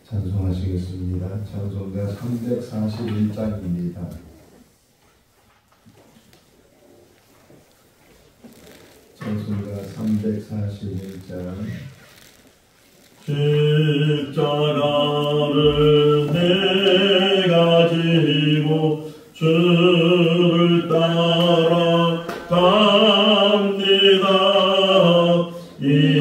찬송하시겠습니다. 찬송가 341장입니다. 찬송가 341장. 십자가를 내가 지고 주를 따라 갑니다. 이제부터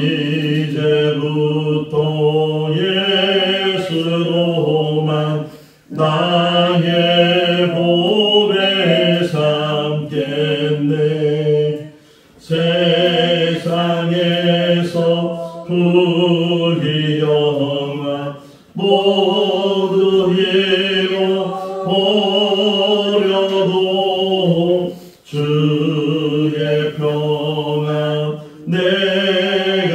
예수로만 나의 복을 삼겠네. 세상에서 불의영화 모두 잃어버려도 주의 평안 내가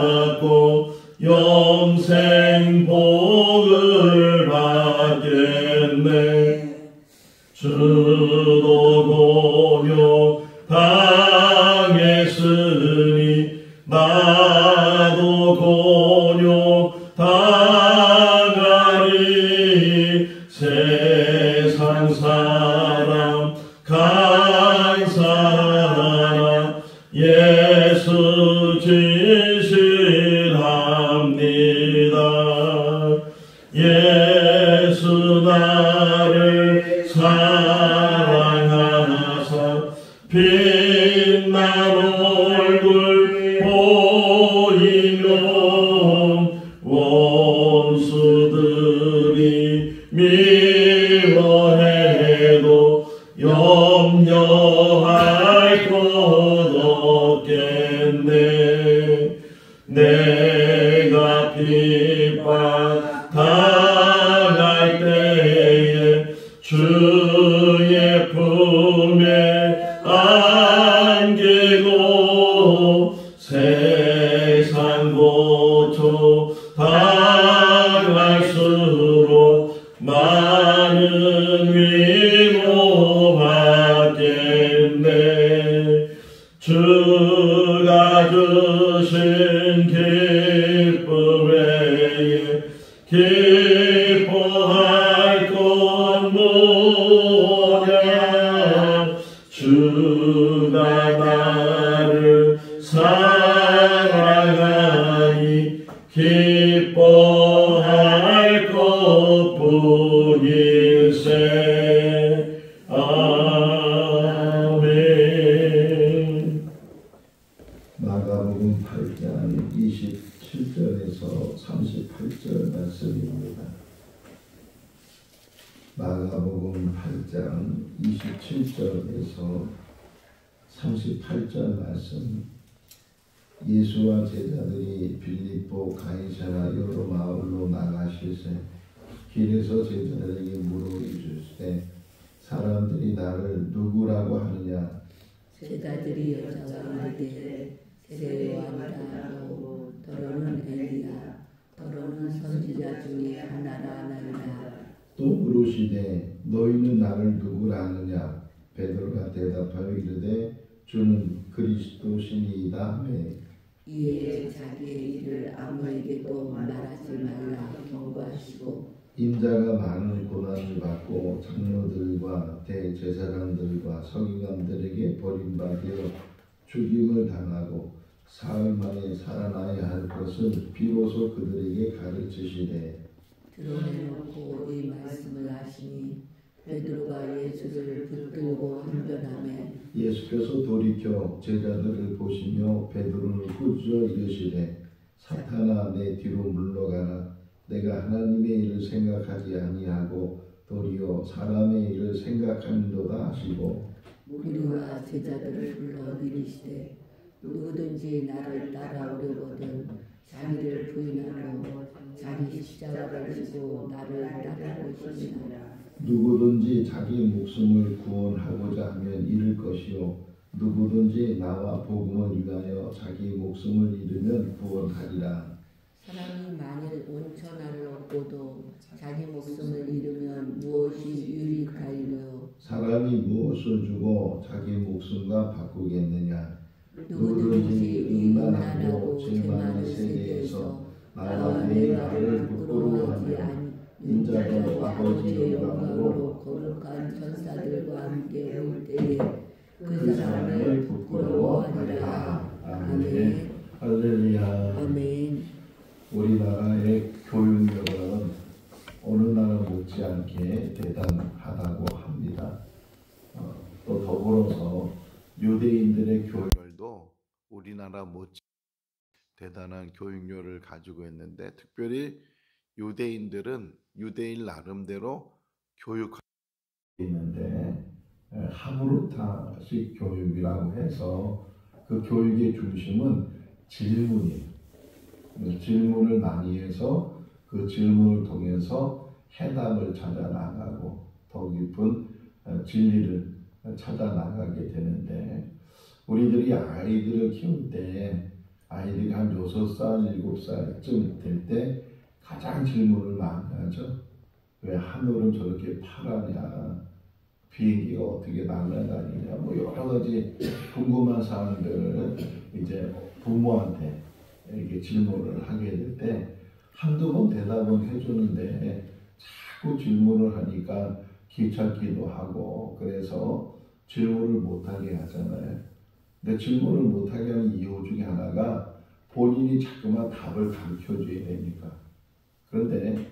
받고 영생 복을 받겠네. 주도 고요 당했으니 나도 곤욕 당하리. 세상 사람 간사하라 예수 진실합니다. 예수 나를 사랑하사 빛난 얼굴 보이면 원수들이 미워해도 염려할 것 없겠네. 내가 핍박 당할 때에 주의 품에 안기고 세상 고초 당할수록 많은 위로 받겠네. 주가 주신 기쁨 외에 기뻐할 것 뭐냐. 주가 나를 사랑하니 기뻐할 것뿐일세. 아멘. 마가복음 8장 27절에서 38절 말씀입니다. 마가복음 8장 27절에서 38절 말씀. 예수와 제자들이 빌립보 가이사라 여러 마을로 나가실세 길에서 제자들에게 물어 이르시되 사람들이 나를 누구라고 하느냐. 제자들이 여자와 이르되 세례요한이라고 더러는 엘리야 더러는 선지자 중에 하나라 하느니라. 또 물으시되 너희는 나를 누구라 하느냐. 베드로가 대답하여 이르되 주는 그리스도시니이다 하매 이에 자기의 일을 아무에게도 말하지 말라 경고하시고 인자가 많은 고난을 받고 장로들과 대제사장들과 서기관들에게 버림받아 죽임을 당하고 사흘 만에 살아나야 할 것을 비로소 그들에게 가르치시되 드러내놓고 이 말씀을 하시니 베드로가 예수를 붙들고 항변하매 예수께서 돌이켜 제자들을 보시며 베드로를 꾸짖어 이르시되 사탄아 내 뒤로 물러가라. 내가 하나님의 일을 생각하지 아니하고 도리어 사람의 일을 생각하는도다 하시고 무리와 제자들을 불러 이르시되 누구든지 나를 따라오려거든 자기를 부인하고 자기 십자가를 지고 나를 따라오시니라. 누구든지 자기 목숨을 구원하고자 하면 잃을 것이요 누구든지 나와 복음을 위하여 자기 목숨을 잃으면 구원하리라. 사람이 만일 온천을 얻고도 자기 목숨을 잃으면 무엇이 유익하리요. 사람이 무엇을 주고 자기 목숨과 바꾸겠느냐. 누구든지 이 음란하고 제 많은 세계에서 나와 내 나를 부끄러워하며 인자도 아버지의 영광으로 거룩한 천사들과 함께 올 때에 그 사람을 부끄러워하리라. 아멘. 할렐루야. 아멘. 우리나라의 교육력은 어느 나라 못지않게 대단하다고 합니다. 또 더불어서 유대인들의 교육열도 우리나라 못지 대단한 교육열을 가지고 있는데, 특별히 유대인들은 유대인 나름대로 교육하고 있는데 하브루타식 교육이라고 해서 그 교육의 중심은 질문이에요. 질문을 많이 해서 그 질문을 통해서 해답을 찾아 나가고 더 깊은 진리를 찾아 나가게 되는데, 우리들이 아이들을 키울 때 아이들이 한 6살, 7살쯤 될 때 가장 질문을 많이 하죠. 왜 하늘은 저렇게 파라냐, 비행기가 어떻게 날아다니냐, 뭐 여러 가지 궁금한 사항들을 이제 부모한테 이렇게 질문을 하게 될 때 한두 번 대답은 해주는데 자꾸 질문을 하니까 귀찮기도 하고, 그래서 질문을 못하게 하잖아요. 근데 질문을 못하게 하는 이유 중에 하나가 본인이 자꾸만 답을 가르쳐줘야 되니까. 그런데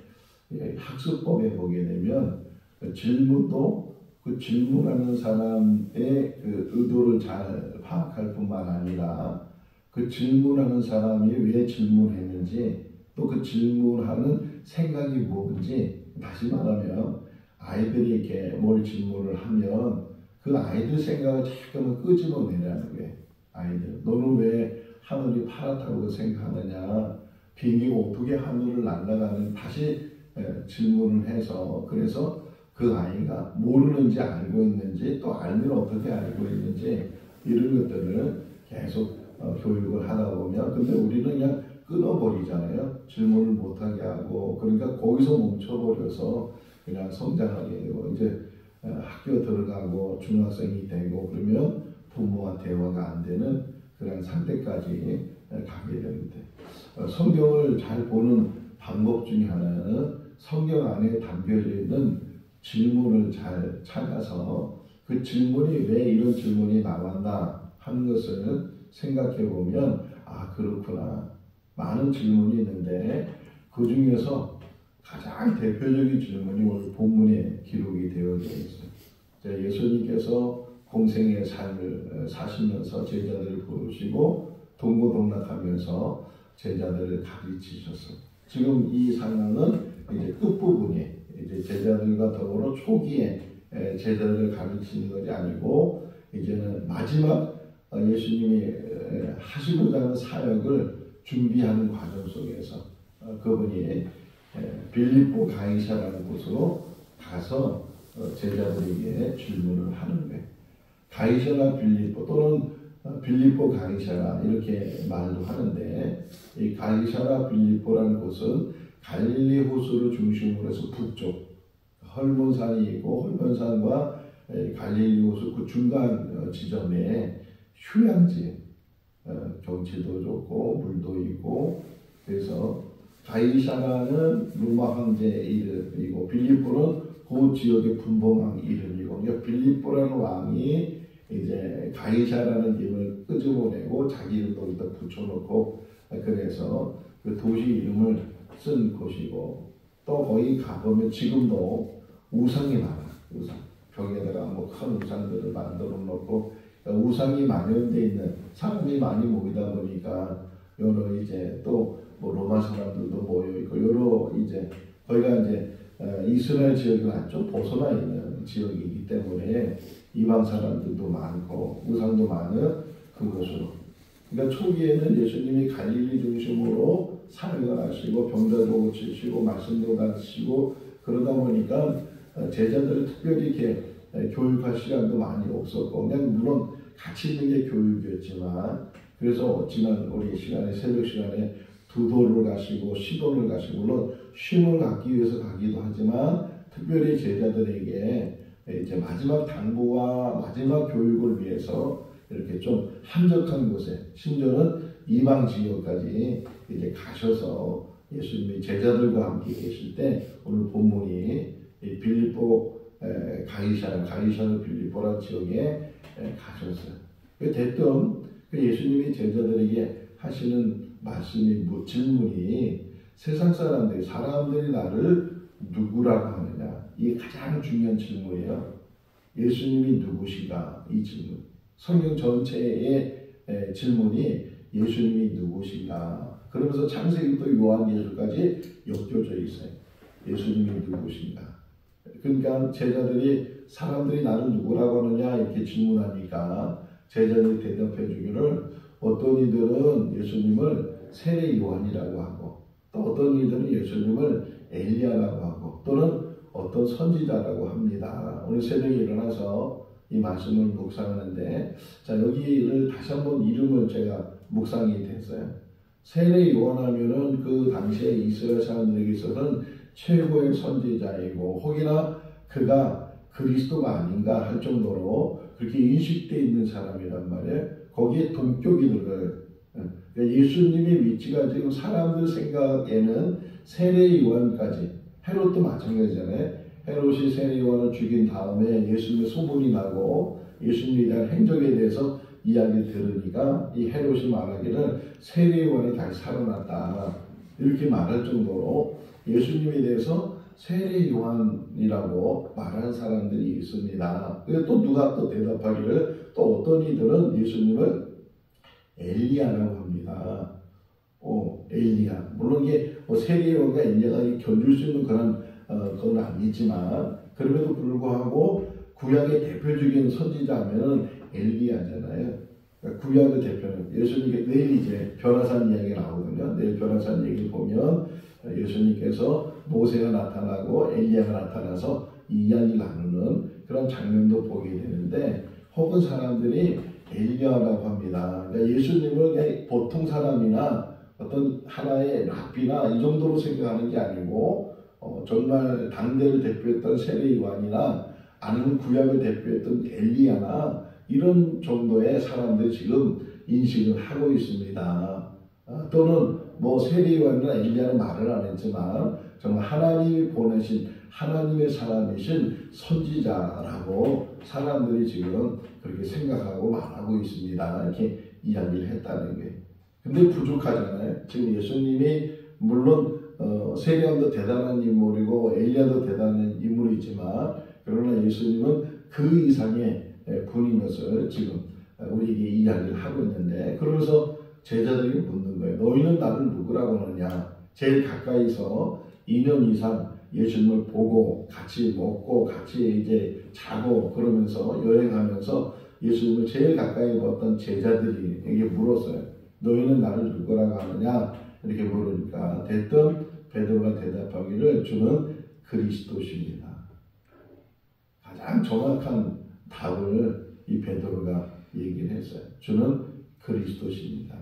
학습법에 보게 되면 질문도 그 질문하는 사람의 그 의도를 잘 파악할 뿐만 아니라 그 질문하는 사람이 왜 질문했는지, 또 그 질문하는 생각이 뭔지, 다시 말하면 아이들이 이렇게 뭘 질문을 하면 그 아이들 생각을 자꾸만 끄집어내라는 거예요. 아이들, 너는 왜 하늘이 파랗다고 생각하느냐, 비행기가 어떻게 하늘을 날아가는, 다시 질문을 해서, 그래서 그 아이가 모르는지 알고 있는지, 또 알면 어떻게 알고 있는지, 이런 것들을 계속 교육을 하다 보면, 근데 우리는 그냥 끊어버리잖아요. 질문을 못하게 하고. 그러니까 거기서 멈춰버려서 그냥 성장하게 되고, 이제 학교 들어가고 중학생이 되고 그러면 부모와 대화가 안 되는 그런 상태까지 가게 되는데, 성경을 잘 보는 방법 중에 하나는 성경 안에 담겨져 있는 질문을 잘 찾아서 그 질문이 왜 이런 질문이 나왔나 하는 것을 생각해 보면, 아, 그렇구나. 많은 질문이 있는데 그 중에서 가장 대표적인 질문이 오늘 본문에 기록이 되어져 있어요. 예수님께서 공생의 삶을 사시면서 제자들을 부르시고 동고동락하면서 제자들을 가르치셨어요. 지금 이 상황은 이제 끝부분에 이제 제자들과 더불어 초기에 제자들을 가르치는 것이 아니고, 이제는 마지막 예수님이 하시고자 하는 사역을 준비하는 과정 속에서 그분이 빌립보 가이사라는 곳으로 가서 제자들에게 질문을 하는 거예요. 가이사라 빌립보 또는 빌립보 가이사라 이렇게 말도 하는데, 이 가이사라 빌립보라는 곳은 갈릴리 호수를 중심으로 해서 북쪽 헐몬산이 있고, 헐몬산과 갈릴리 호수 그 중간 지점에 휴양지, 경치도 좋고 물도 있고, 그래서 가이사라는 로마 황제의 이름이고 빌립보는 그 지역의 분봉왕 이름이고, 그러니까 빌립보라는 왕이 이제 가이사라는 이름을 끄집어내고 자기 이름도 여기다 붙여놓고, 그래서 그 도시 이름을 쓴 곳이고, 또 거기 가보면 지금도 우상이 많아. 우상 벽에다가 뭐 큰 우상들을 만들어 놓고, 그러니까 우상이 만연돼 있는, 사람이 많이 모이다 보니까 여러 이제 또 뭐 로마 사람들도 모여 있고, 여러 이제 거기가 이제 이스라엘 지역이 좀 벗어나 있는 지역이기 때문에 이방 사람들도 많고 우상도 많은 그곳으로. 그러니까 초기에는 예수님이 갈릴리 중심으로 사역을 하시고 병자도 고치시고 말씀도 가르치시고 그러다 보니까 제자들을 특별히 이렇게 교육할 시간도 많이 없었고, 그냥 물론 같이 있는 게 교육이었지만, 그래서 지난 우리 시간에 새벽 시간에 두도를 가시고 시도를 가시고, 물론 쉼을 갖기 위해서 가기도 하지만 특별히 제자들에게 이제 마지막 당부와 마지막 교육을 위해서 이렇게 좀 한적한 곳에, 심지어는 이방 지역까지 이제 가셔서 예수님이 제자들과 함께 계실 때 오늘 본문이 이 빌립보 가이사르 빌립보라 지역에 가셨어요. 대뜸 예수님이 제자들에게 하시는 말씀이 질문이 세상 사람들이 나를 누구라고 하느냐, 이게 가장 중요한 질문이에요. 예수님이 누구신가, 이 질문. 성경 전체의 질문이 예수님이 누구신가. 그러면서 창세기부터 요한계시록까지 엮여져 있어요. 예수님이 누구신가. 그러니까 제자들이 사람들이 나를 누구라고 하느냐 이렇게 질문하니까 제자들이 대답해 주기를 어떤 이들은 예수님을 세례 요한이라고 하고 또 어떤 이들은 예수님을 엘리야라고 하고 또는 어떤 선지자라고 합니다. 오늘 새벽에 일어나서 이 말씀을 묵상하는데 자 여기를 다시 한번 이름을 제가 묵상이 됐어요. 세례 요한하면은 그 당시에 이스라엘 사람들에게 있어서는 최고의 선지자이고 혹이나 그가 그리스도가 아닌가 할 정도로 그렇게 인식되어 있는 사람이란 말이에요. 거기에 동격이들을 그러니까 예수님의 위치가 지금 사람들 생각에는 세례 요한까지 헤롯도 마찬가지잖아요. 헤롯이 세례 요한을 죽인 다음에 예수님의 소문이 나고 예수님에 대한 행적에 대해서 이야기를 들으니까 이 헤롯이 말하기를 세례 요한이 다시 살아났다 이렇게 말할 정도로 예수님에 대해서 세례 요한이라고 말하는 사람들이 있습니다. 그런데 또 누가 또 대답하기를 또 어떤 이들은 예수님을 엘리야라고 합니다. 엘리야. 물론 이게 세례 요한과 엘리야가 견줄 수 있는 그런 건 아니지만 그럼에도 불구하고 구약의 대표적인 선지자하면은 엘리야잖아요. 그러니까 구약의 대표는 예수님께 내일 이제 변화산 이야기가 나오거든요. 내일 변화산 얘기를 보면 예수님께서 모세가 나타나고 엘리야가 나타나서 이 이야기를 나누는 그런 장면도 보게 되는데 혹은 사람들이 엘리야라고 합니다. 그러니까 예수님을 그냥 보통 사람이나 어떤 하나의 랍비나 이 정도로 생각하는 게 아니고 정말 당대를 대표했던 세례 요한이나 아니면 구약을 대표했던 엘리야나 이런 정도의 사람들이 지금 인식을 하고 있습니다. 또는 뭐 세례 요한이나 엘리야는 말을 안 했지만 정말 하나님이 보내신 하나님의 사람이신 선지자라고 사람들이 지금 그렇게 생각하고 말하고 있습니다. 이렇게 이야기를 했다는 게. 근데 부족하잖아요. 지금 예수님이 물론 세례 요한도 대단한 인물이고 엘리야도 대단한 인물이지만 그러나 예수님은 그 이상의 분인 것을 지금 우리에게 이야기를 하고 있는데 그러면서 제자들이 묻는 거예요. 너희는 나를 누구라고 하느냐. 제일 가까이서 2년 이상 예수님을 보고 같이 먹고 같이 이제 자고 그러면서 여행하면서 예수님을 제일 가까이 봤던 제자들이 물었어요. 너희는 나를 누구라고 하느냐 이렇게 물으니까 대뜸 베드로가 대답하기를 주는 그리스도십니다. 가장 정확한 답을 이 베드로가 얘기를 했어요. 주는 그리스도십니다.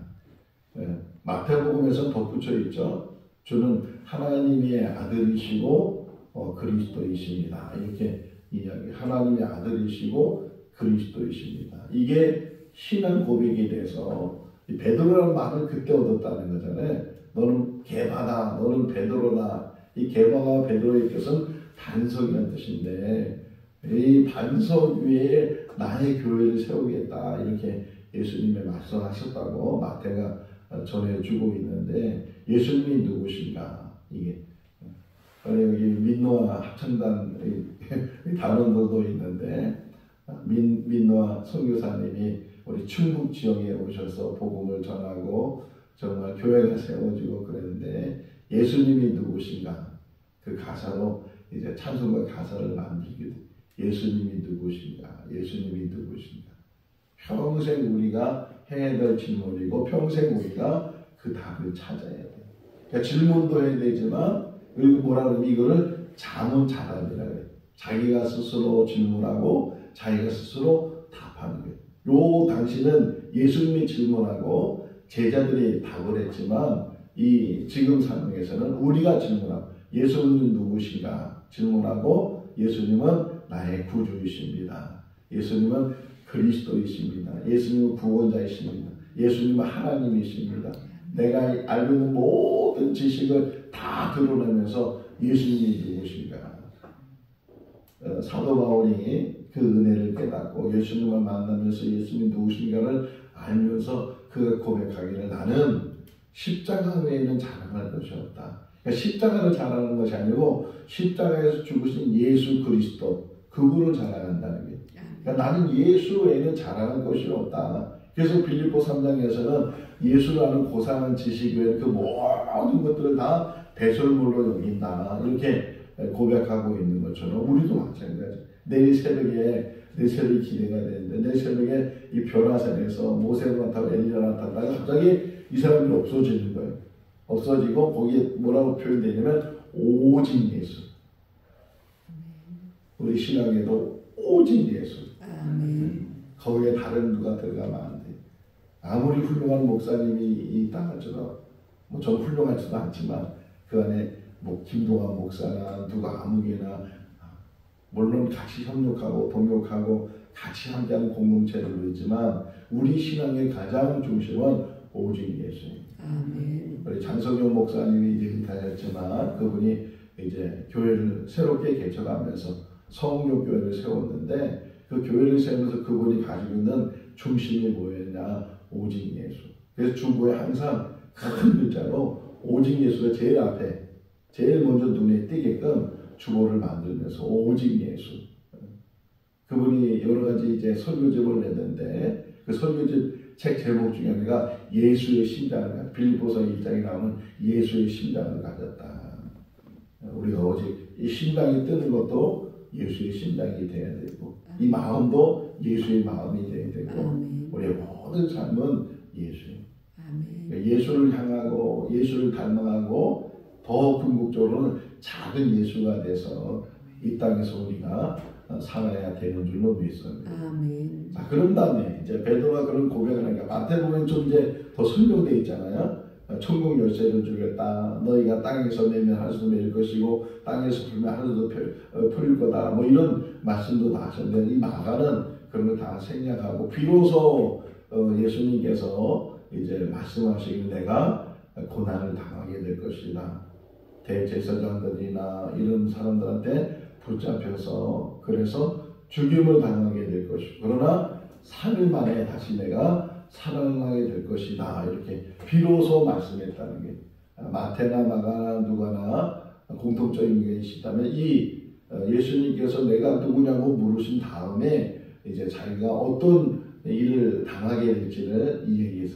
마태복음에서 덧붙여 있죠. 주는 하나님의 아들이시고 그리스도이십니다. 이렇게 이야기. 하나님의 아들이시고 그리스도이십니다. 이게 신앙 고백에 대해서 베드로라는 말을 그때 얻었다는 거잖아요. 너는 게바다, 너는 베드로다. 이 게바가 베드로의 뜻은 반석이라는 뜻인데 이 반석 위에 나의 교회를 세우겠다 이렇게 예수님의 말씀하셨다고 마태가 전해주고 있는데 예수님이 누구신가 이게 여기 민노아 합창단 단원들도 있는데 민노아 선교사님이 우리 충북 지역에 오셔서 복음을 전하고 정말 교회가 세워지고 그랬는데 예수님이 누구신가 그 가사로 이제 찬송가 가사를 남기기도 예수님이 누구신가 예수님이 누구신가 평생 우리가 해야 될 질문이고 평생 우리가 그 답을 찾아야 돼요. 그러니까 질문도 해야 되지만 그리고 뭐라 그러면 이거를 자문자답이라 그래요. 자기가 스스로 질문하고 자기가 스스로 답하는 거예요. 요 당시는 예수님이 질문하고 제자들이 답을 했지만 이 지금 상황에서는 우리가 질문하고 예수님은 누구신가 질문하고 예수님은 나의 구주이십니다. 예수님은 그리스도이십니다. 예수님은 구원자이십니다. 예수님은 하나님이십니다. 내가 알고 있는 모든 지식을 다 드러내면서 예수님이 누구신가. 사도 바울이 그 은혜를 깨닫고 예수님을 만나면서 예수님이 누구신가를 알면서 그가 고백하기를 나는 십자가 외에는 자랑할 것이 없다. 그러니까 십자가를 자랑하는 것이 아니고 십자가에서 죽으신 예수 그리스도 그분을 자랑한다는 게. 그러니까 나는 예수 외에는 자랑할 것이 없다. 그래서 빌립보 3장에서는 예수를 아는 고상한 지식 외에 그 모든 것들을 다 배설물로 여긴다. 이렇게 고백하고 있는 것처럼 우리도 마찬가지. 내일 새벽에 내 새벽이 기대가 되는데 내 새벽에 이 변화산에서 모세가 나타나고 엘리야가 나타나다가 갑자기 이 사람이 없어지는 거예요. 없어지고 거기에 뭐라고 표현되냐면 오직 예수. 우리 신앙에도 오직 예수. 거기에 다른 누가 들어가면 안 돼. 아무리 훌륭한 목사님이 있다 할지라도 뭐 전 훌륭하지도 않지만 그 안에 뭐 김동환 목사나 누가 아무개나 물론 같이 협력하고 동역하고 같이 함께하는 공동체를 이루지만 우리 신앙의 가장 중심은 오직 예수입니다. 우리 장성용 목사님이 이제 은퇴하셨지만 그분이 이제 교회를 새롭게 개척하면서 성육교회를 세웠는데 그 교회를 세우면서 그분이 가지고 있는 중심이 뭐였냐? 오직 예수. 그래서 중고에 항상 큰 글자로 오직 예수가 제일 앞에 제일 먼저 눈에 띄게끔 주보를 만들면서 오직 예수. 그분이 여러 가지 이제 설교집을 냈는데 그 설교집 책 제목 중에 하나가 예수의 심장을 빌립보서 1장에 나오는 예수의 심장을 가졌다. 우리가 오직 이 심장이 뜨는 것도 예수의 심장이 돼야 되고 이 마음도 예수의 마음이 돼야 되고 우리의 모든 삶은 예수예요. 예수를 향하고 예수를 닮아가고 더 궁극적으로는 작은 예수가 돼서 이 땅에서 우리가 살아야 되는 줄로 믿습니다. 자, 그런 다음에 이제 베드로가 그런 고백을 하니까 마태복음에 좀 이제 더 설명되어 있잖아요. 천국 열쇠를 주겠다. 너희가 땅에서 내면 하늘에서 매일 것이고 땅에서 풀면 하늘에서 풀릴 거다. 뭐 이런 말씀도 다 하셨는데 이 마가는 그런 걸 다 생략하고 비로소 예수님께서 이제 말씀하시길 내가 고난을 당하게 될 것이다. 대제사장들이나 이런 사람들한테 붙잡혀서 그래서 죽임을 당하게 될 것이고 그러나 3일 만에 다시 내가 살아나게 될 것이다. 이렇게 비로소 말씀했다는 게 마태나 마가나 누가나 공통적인 게 있다면 이 예수님께서 내가 누구냐고 물으신 다음에 이제 자기가 어떤 일을 당하게 될지를 이게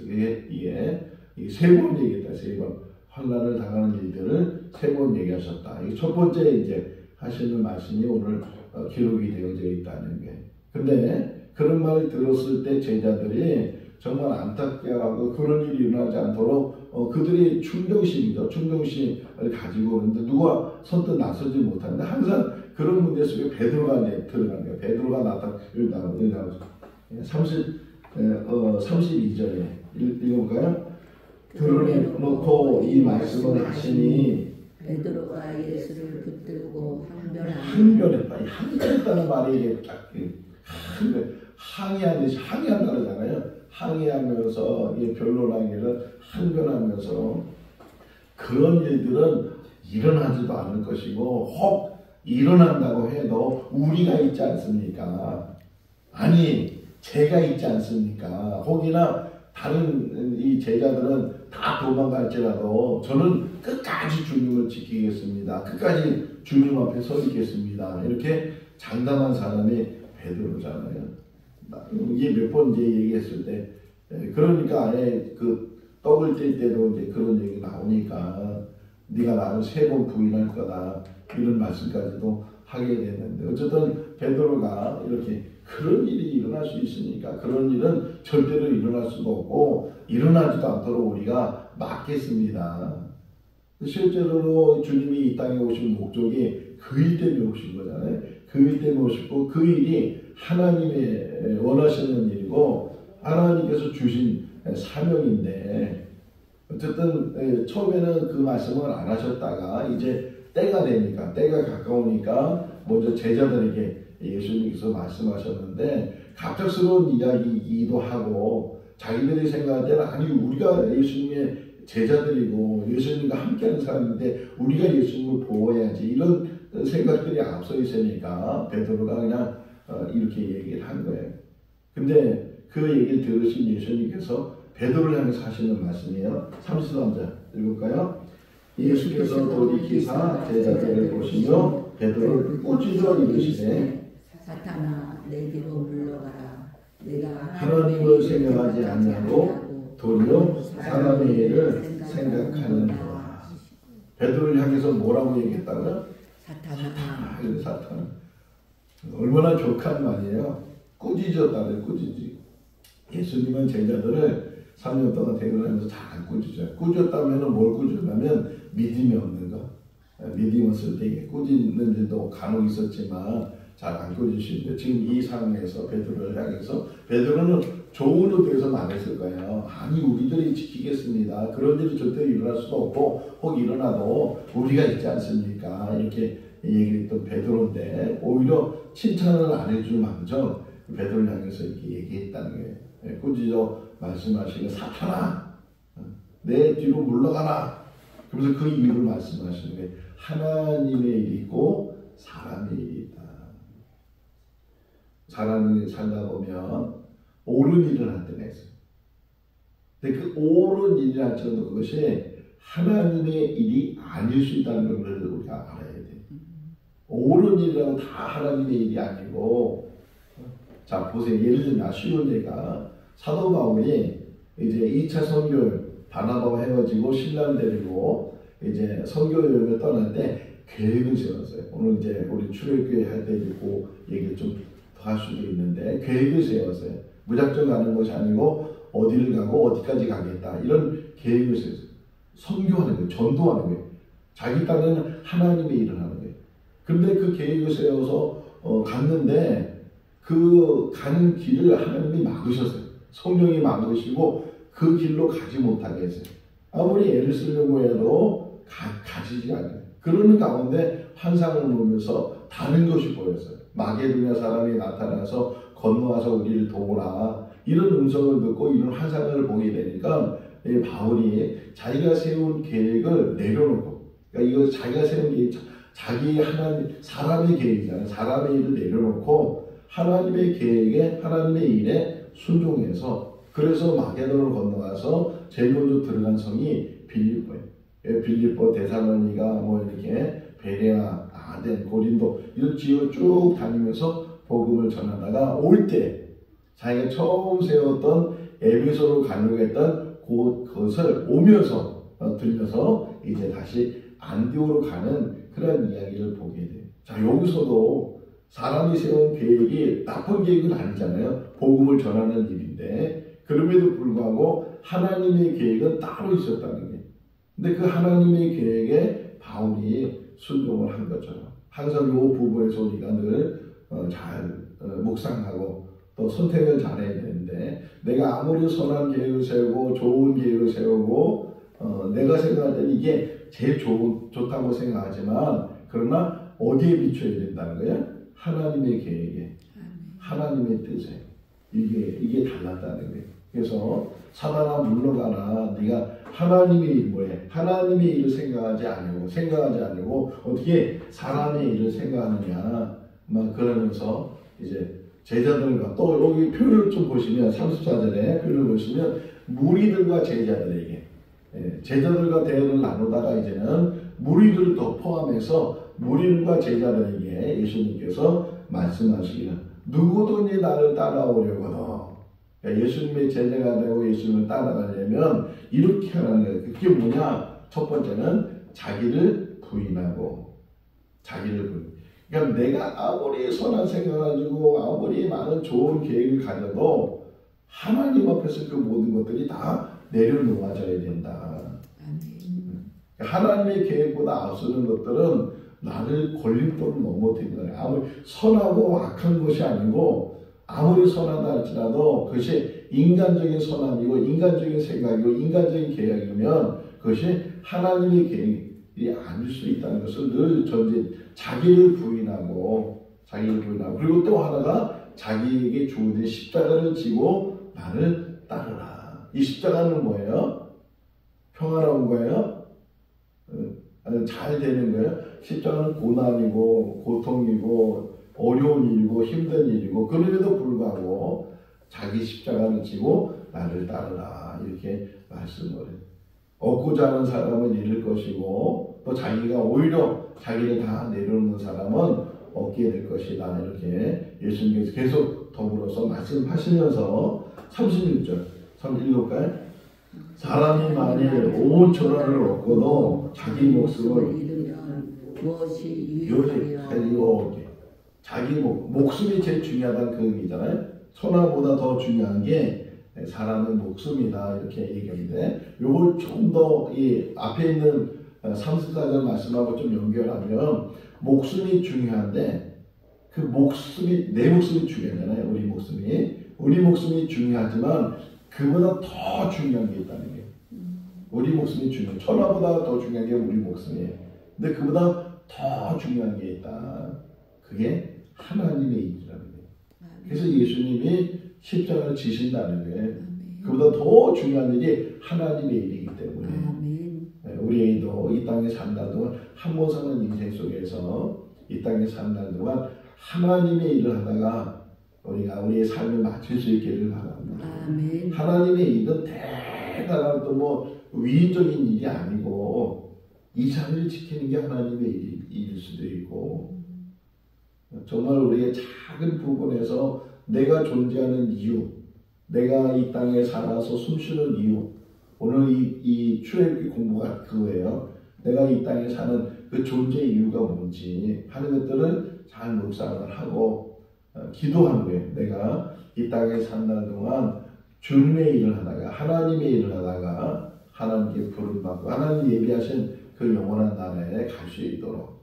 세 번 얘기했다. 세 번 환난을 당하는 일들을 세 번 얘기하셨다. 이 첫 번째 이제 하시는 말씀이 오늘 기록이 되어져 있다는 게. 근데 그런 말을 들었을 때 제자들이 정말 안타까워하고 그런 일이 일어나지 않도록 그들이 충정심이죠. 충정심을 가지고 오는데 누가 선뜻 나서지 못하는데 항상 그런 문제 속에 베드로가 들어가는 거예요. 베드로가 나타나고 32절에 읽어볼까요? 들어놓고 이 말씀을 하시니 베드로가 예수를 붙들고 항변했다. 이 항변했다는 말이 이게 딱 항의하듯이 항의한다 그러잖아요. 항의하면서 변론하기를 항변하면서 그런 일들은 일어나지도 않을 것이고 혹 일어난다고 해도 우리가 있지 않습니까? 아니 제가 있지 않습니까? 혹이나 다른 이 제자들은 다 도망갈지라도 저는 끝까지 주님을 지키겠습니다. 끝까지 주님 앞에 서 있겠습니다. 이렇게 장담한 사람이 베드로잖아요. 이게 몇 번 이제 얘기했을 때 그러니까 아예 그 떡을 뗄 때도 이제 그런 얘기 나오니까 네가 나를 3번 부인할 거다 이런 말씀까지도 하게 됐는데 어쨌든 베드로가 이렇게 그런 일이 일어날 수 있으니까 그런 일은 절대로 일어날 수가 없고 일어나지도 않도록 우리가 막겠습니다. 실제로 주님이 이 땅에 오신 목적이 그 일 때문에 오신 거잖아요. 그 일 때문에 오셨고 그 일이 하나님의 원하시는 일이고 하나님께서 주신 사명인데 어쨌든 처음에는 그 말씀을 안 하셨다가 이제 때가 되니까 때가 가까우니까 먼저 제자들에게 예수님께서 말씀하셨는데 갑작스러운 이야기이기도 하고 자기들이 생각할 때는 아니 우리가 예수님의 제자들이고 예수님과 함께하는 사람인데 우리가 예수님을 보호해야지 이런 생각들이 앞서 있으니까 베드로가 그냥 이렇게 얘기를 한 거예요. 근데 그 얘기를 들으신 예수님께서 베드로를 향해서 하시는 말씀이에요. 33절 읽을까요? 예수께서 돌이키사 제자들을 보시며 베드로를 꾸짖어 이르시되 사탄아 내 뒤로 물러가라. 내가 하나님을 생각하지 않냐고 도리어 사람의 일을 생각하느니라. 베드로를 향해서 뭐라고 얘기했다고요? 사탄아. 사탄. 얼마나 족한 말이에요. 꾸짖었다는 꾸짖지. 예수님은 제자들을 3년 동안 대면하면서 잘 안 꾸짖어요. 꾸짖었다면 뭘 꾸짖었냐면 믿음이 없는 거. 믿음이 없을 때 꾸짖는 일도 간혹 있었지만 잘 안 꾸짖으시는데 지금 이 상황에서 베드로를 향해서 베드로는 좋은 의도에서 말했을 거예요. 아니 우리들이 지키겠습니다. 그런 일이 절대 일어날 수도 없고 혹 일어나도 우리가 있지 않습니까? 이렇게 얘기했던 베드로인데 오히려 칭찬을 안 해줄 망정 베드로를 향해서 이렇게 얘기했다는 거예요. 꾸짖어 말씀하시는 사탄아 내 뒤로 물러가라. 그래서 그 이유를 말씀하시는 거예요. 하나님의 일이 있고 사람의 일이 있다. 사람이 살다 보면 옳은 일을 할 때가 있어요. 근데 그 옳은 일이라 할지라도 그것이 하나님의 일이 아닐 수 있다는 걸 우리가 알아야 돼요. 옳은 일이라고 다 하나님의 일이 아니고 자 보세요. 예를 들면 쉬운 예가 사도 바울이 이제 2차 선교 바나바와 헤어지고 신랑 데리고 이제 선교 여행을 떠날 때 계획을 세웠어요. 오늘 이제 우리 출애굽교회 할 때 듣고 얘기를 좀 더 할 수도 있는데 계획을 세웠어요. 무작정 가는 것이 아니고 어디를 가고 어디까지 가겠다 이런 계획을 세웠어요. 선교하는 거예요. 전도하는 거예요. 자기 딴에는 하나님의 일을 하는 거예요. 근데 그 계획을 세워서 갔는데 그 가는 길을 하나님이 막으셨어요. 성령이 막으시고 그 길로 가지 못하게 했어요. 아무리 애를 쓰려고 해도 가지지 않아요. 그러는 가운데 환상을 보면서 다른 것이 보였어요. 마게도냐 사람이 나타나서 건너와서 우리를 도우라. 이런 음성을 듣고 이런 환상을 보게 되니까 바울이 자기가 세운 계획을 내려놓고 그러니까 이거 자기가 세운 계획 자기 하나님 사람의 계획이잖아요. 사람의 일을 내려놓고 하나님의 계획에 하나님의 일에 순종해서 그래서 마게도를 건너가서 제일 먼저 들어간 성이 빌립보예요. 빌립보, 데살로니가 뭐 이렇게 베레아, 아덴, 고린도 이런 지역을 쭉 다니면서 복음을 전하다가 올 때 자기가 처음 세웠던 에베소로 가려고 했던 그것을 오면서 들려서 이제 다시 안디오로 가는 그런 이야기를 보게 돼요. 자 여기서도 사람이 세운 계획이 나쁜 계획은 아니잖아요. 복음을 전하는 일인데 그럼에도 불구하고 하나님의 계획은 따로 있었다는 거예요. 근데 그 하나님의 계획에 바울이 순종을 한 것처럼 항상 이 부분에서 우리가 늘 잘 묵상하고 또 선택을 잘해야 되는데 내가 아무리 선한 계획을 세우고 좋은 계획을 세우고 내가 생각할 때는 이게 제일 좋다고 생각하지만 그러나 어디에 비춰야 된다는 거예요? 하나님의 계획에 하나님의 뜻에 이게 달랐다는 거예요. 그래서 사단아 물러가라. 네가 하나님의 일 뭐해? 하나님의 일을 생각하지 않으고 어떻게 사람의 일을 생각하느냐 막 그러면서 이제 제자들과 또 여기 표를 좀 보시면 34절에 표를 보시면 무리들과 제자들에게 제자들과 대화를 나누다가 이제는 무리들을 더 포함해서 무리들과 제자들에게 예수님께서 말씀하시기를 누구든지 나를 따라오려거든 예수님의 제자가 되고 예수님을 따라가려면 이렇게 하는 거예요. 그게 뭐냐? 첫 번째는 자기를 부인하고 그러니까 내가 아무리 선한 생각을 가지고 아무리 많은 좋은 계획을 가져도 하나님 앞에서 그 모든 것들이 다 내려놓아져야 된다. 하나님의 계획보다 앞서는 것들은 나를 걸림돌을 넘어뜨리는 거예요. 아무리 선하고 악한 것이 아니고 아무리 선하다 할지라도 그것이 인간적인 선함이고 인간적인 생각이고 인간적인 계획이면 그것이 하나님의 계획이 아닐 수 있다는 것을 늘 전제 자기를 부인하고 그리고 또 하나가 자기에게 주어진 십자가를 지고 나를 따르라. 이 십자가는 뭐예요? 평화로운 거예요? 잘 되는 거예요? 십자가는 고난이고 고통이고 어려운 일이고 힘든 일이고 그럼에도 불구하고 자기 십자가를 지고 나를 따르라 이렇게 말씀을 해요. 얻고자 하는 사람은 잃을 것이고 또 자기가 오히려 자기를 다 내려놓는 사람은 얻게 될 것이다 이렇게 예수님께서 계속 더불어서 말씀하시면서 36절 읽을까요? 사람이 만일 온 천하를 얻고도 자기 목숨을 잃으면 무엇이 유익하여 유익하여 자기 목숨이 제일 중요하다는 그 의미잖아요. 천하보다 더 중요한 게 사람의 목숨이다 이렇게 얘기하는데 요걸 좀 더 이 앞에 있는 34절 말씀하고 좀 연결하면 목숨이 중요한데 그 목숨이 내 목숨이 중요하잖아요. 우리 목숨이 중요하지만 그보다 더 중요한 게 있다는 거예요. 우리 목숨이 중요해요. 천하보다 더 중요한 게 우리 목숨이에요. 근데 그보다 더 중요한 게 있다. 그게 하나님의 일이라는 거예요. 그래서 예수님이 십자가를 지신다는 거예요. 그보다 더 중요한 일이 하나님의 일이기 때문에 우리도 이 땅에 산다 동안 한 번 사는 인생 속에서 이 땅에 산다 동안 하나님의 일을 하다가 우리가 우리의 삶을 마칠 수 있기를 바랍니다. 하나님의 일은 대단한 또 뭐 위인적인 일이 아니고 이 자리를 지키는 게 하나님의 일일 수도 있고 정말 우리의 작은 부분에서 내가 존재하는 이유, 내가 이 땅에 살아서 숨쉬는 이유, 오늘 이 출애굽기 공부가 그거예요. 내가 이 땅에 사는 그 존재 이유가 뭔지 하는 것들을 잘 묵상을 하고 기도하는 거예요. 내가 이 땅에 산다는 동안 주님의 일을 하다가 하나님의 일을 하다가 하나님께 부름받고 하나님 예비하신 그 영원한 나라에 갈 수 있도록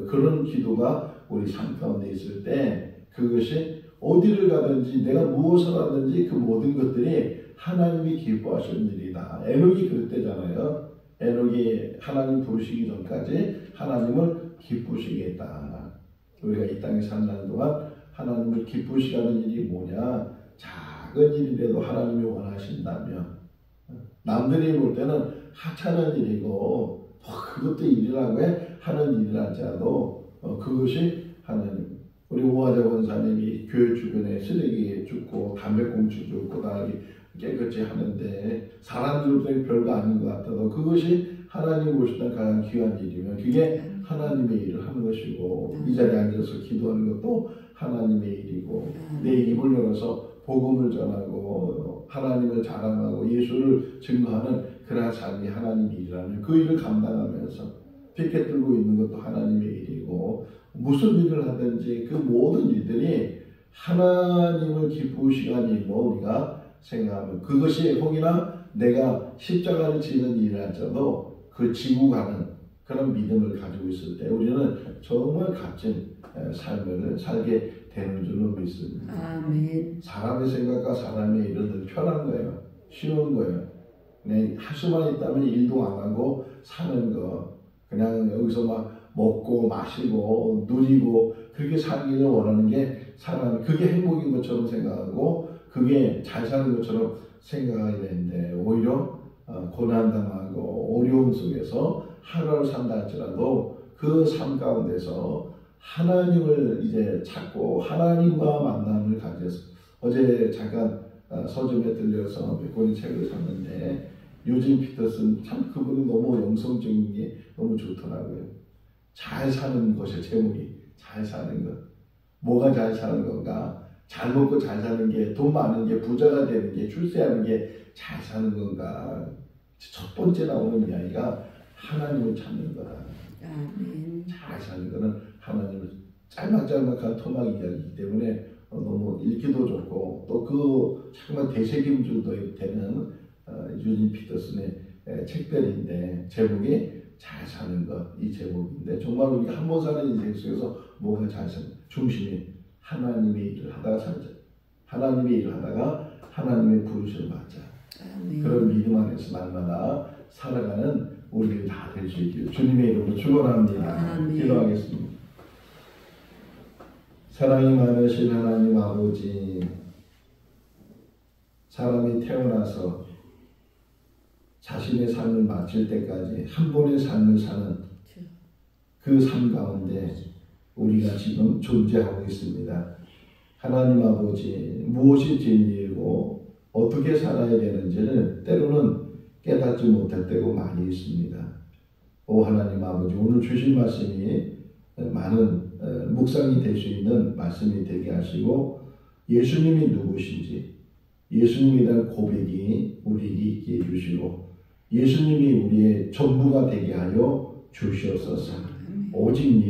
그런 기도가 우리 삶 가운데 있을 때 그것이 어디를 가든지 내가 무엇을 하든지 그 모든 것들이 하나님이 기뻐하시는 일이다. 에녹이 그랬대잖아요. 에녹이 하나님 부르시기 전까지 하나님을 기쁘시겠다. 우리가 이 땅에 산다는 동안 하나님을 기쁘시게 하는 일이 뭐냐? 작은 일인데도 하나님이 원하신다면 남들이 볼 때는 하찮은 일이고 그것도 일이라고 하는 일이랄지라도 그것이 하나님 우리 오하자 원사님이 교회 주변에 쓰레기 줍고 담배꽁초 줍고 다 깨끗이 하는데 사람들은 별거 아닌 것 같아도 그것이 하나님 보시는 가장 귀한 일이면 그게 하나님의 일을 하는 것이고 이 자리에 앉아서 기도하는 것도 하나님의 일이고 내 입을 열어서 복음을 전하고 하나님을 자랑하고 예수를 증거하는 그러한 삶이 하나님의 일이라면 그 일을 감당하면서 피켓 들고 있는 것도 하나님의 일이고 무슨 일을 하든지 그 모든 일들이 하나님을 기쁘시게 하는 일로 우리가 생각하면 그것이 혹이나 내가 십자가를 지는 일이라도 그 지고 가는 그런 믿음을 가지고 있을 때 우리는 정말 값진 삶을 살게 되는 줄로 믿습니다. 아멘. 사람의 생각과 사람의 일은 늘 편한 거예요. 쉬운 거예요. 그냥 할 수만 있다면 일도 안 하고 사는 거 그냥 여기서 막 먹고 마시고 누리고 그렇게 살기를 원하는 게 사람 그게 행복인 것처럼 생각하고 그게 잘 사는 것처럼 생각하게 되는데 오히려 고난당하고 어려움 속에서 하루를 산다 할지라도 그 삶 가운데서 하나님을 이제 찾고 하나님과 만남을 가져서 어제 잠깐 서점에 들려서 몇 권의 책을 샀는데 유진 피터슨 참 그분이 너무 영성적인 게 너무 좋더라고요. 잘 사는 것의 제목이 잘 사는 것. 뭐가 잘 사는 건가? 잘 먹고 잘 사는 게 돈 많은 게 부자가 되는 게 출세하는 게 잘 사는 건가? 첫 번째 나오는 이야기가 하나님을 찾는 거다. 아멘. 잘 사는 거는 하나님을 짤막짤막한 토막 이야기이기 때문에 너무 읽기도 좋고 또 그 정말 되새김질도 되는 유진 피터슨의 책들인데 제목이 잘 사는 것 이 제목인데 정말 우리 한 번 사는 인생 속에서 뭐가 잘 사는 중심이 하나님의 일을 하다가 살자. 하나님의 일을 하다가 하나님의 부르심을 받자. 아멘. 그런 믿음 안에서 날마다 살아가는 우리들 다 될 수 있기를 주님의 이름으로 축원합니다. 아멘. 기도하겠습니다. 사랑이 많으신 하나님 아버지, 사람이 태어나서 자신의 삶을 마칠 때까지 한 번의 삶을 사는 그 삶 가운데 우리가 지금 존재하고 있습니다. 하나님 아버지, 무엇이 진리이고 어떻게 살아야 되는지를 때로는 깨닫지 못할 때가 많이 있습니다. 오 하나님 아버지, 오늘 주신 말씀이 많은 묵상이 될 수 있는 말씀이 되게 하시고, 예수님이 누구신지 예수님에 대한 고백이 우리에게 있게 해주시고, 예수님이 우리의 전부가 되게 하여 주시옵소서. 오직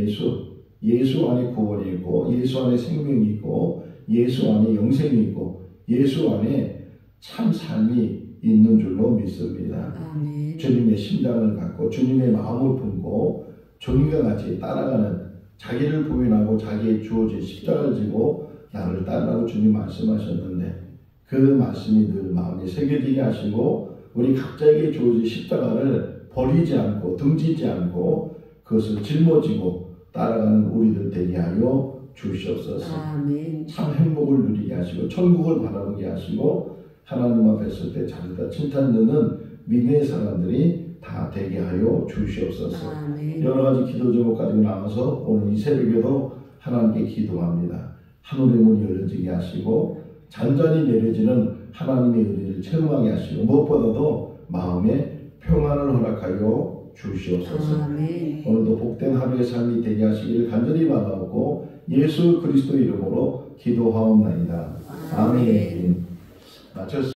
예수 안에 구원이 있고, 예수 안에 생명이 있고, 예수 안에 영생이 있고, 예수 안에 참 삶이 있는 줄로 믿습니다. 아멘. 주님의 심장을 갖고 주님의 마음을 품고 주님과 같이 따라가는, 자기를 부인하고 자기의 주어진 십자가를 지고 나를 따르라고 주님 말씀하셨는데, 그 말씀이 늘 마음에 새겨지게 하시고 우리 각자에게 주어진 십자가를 버리지 않고 등지지 않고 그것을 짊어지고 따라가는 우리들 되게 하여 주시옵소서. 아멘. 참 행복을 누리게 하시고 천국을 바라보게 하시고 하나님 앞에 설 때 자기가 칭찬 듣는 믿음의 사람들이 다 되게 하여 주시옵소서. 아멘. 여러 가지 기도 제목 가지고 나와서 오늘 이 새벽에도 하나님께 기도합니다. 하늘의 문이 열려지게 하시고 잔잔히 내려지는 하나님의 은혜를 체험하게 하시고 무엇보다도 마음에 평안을 허락하여 주시옵소서. 아멘. 오늘도 복된 하루의 삶이 되게 하시기를 간절히 바라옵고 예수 그리스도 이름으로 기도하옵나이다. 아멘. 마쳤습니다.